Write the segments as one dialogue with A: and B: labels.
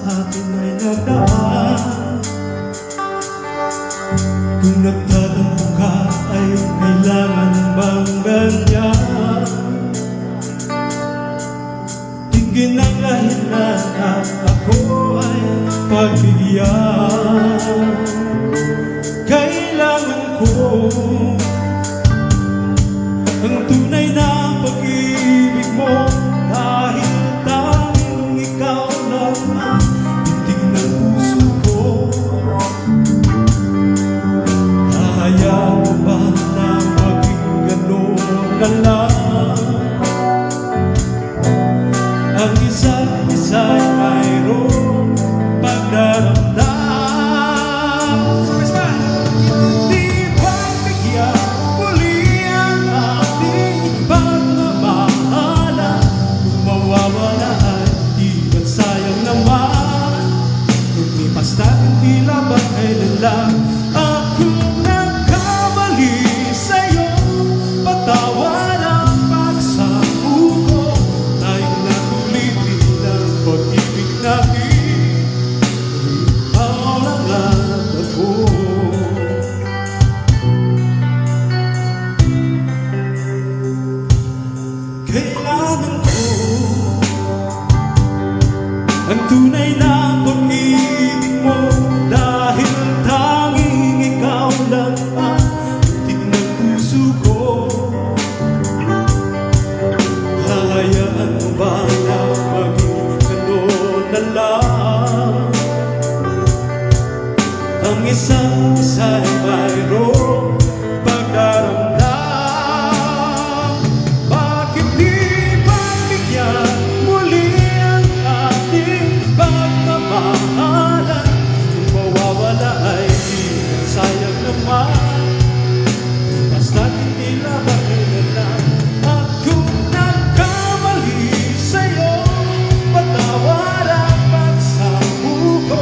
A: atin ay nagdaan. Kung nagtatampo ka ay kailangan bang ganyan? Tingin ang dahilan at ako ay pagbigyan. Kailangan ko ang tunay na pag-ibig mo, dahil tanging ikaw lang ang tindig ng puso ko. Hayaan mo ba na maging gano'n na lang? Ang isa't isa'y mayroong pagdaramdam. Di ba bigyan muli ang ating pagmamahala? Kung mawawala ay di ba't sayang naman? Lumipas natin tila ba kailan lang ako nagkamali sa'yo? Patawad ang pagsamo ko, tayong natulitin ang pag-ibig natin. Ikaw lang at ako. Kailangan ko ang tunay na pag-ibig mo, dahil tanging ikaw lang ang tindig ng puso ko. Hahayaan mo ba na maging gano'n na lang? Ang isang isa'y mayroong pagdaramdam. Bakit di pagbigyan muli ang ating pagmamahalan? Kung mawawala ay di na sayang naman. Basta hindi lang ba kailan lang ako nagkamali sa'yo? Patawad ang pagsamo ko,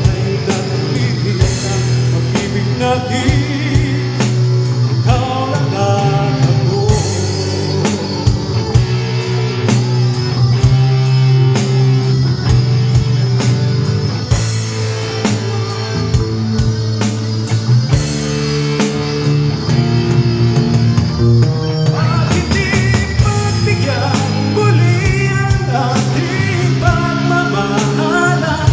A: ay natulitin ang pag-ibig natin. Ikaw lang at ako. Bakit di pagbigyan muli ang ating pagmamahalan?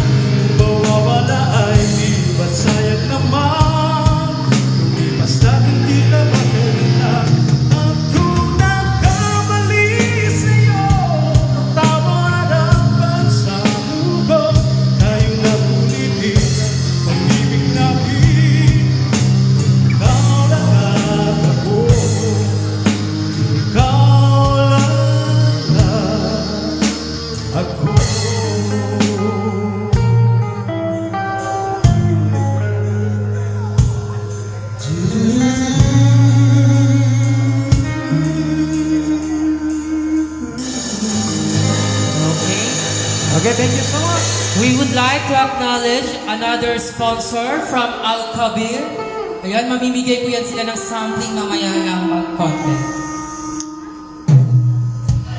A: Kung mawawala ay di ba't sayang naman? Lumipas natin tila ba kailan lang ako nagkamali sa'yo? Tawad ang pagsamo ko, tayong nabulitin ang pag-ibig natin. Ikaw lang at ako. Ikaw lang at ako.
B: Okay, thank you so much.
C: We would like to acknowledge another sponsor from Al Kabir. Ayan, mamimigay po yan sila ng something mamaya ng content.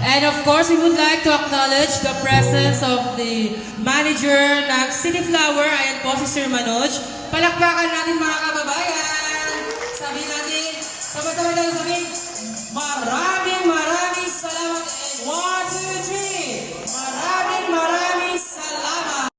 C: And of course, we would like to acknowledge the presence of the manager ng City Flower. Ayan po si Sir Manoj. Palakpakan natin mga kababayan. Sabi natin, sama-sama natin sabihin, marami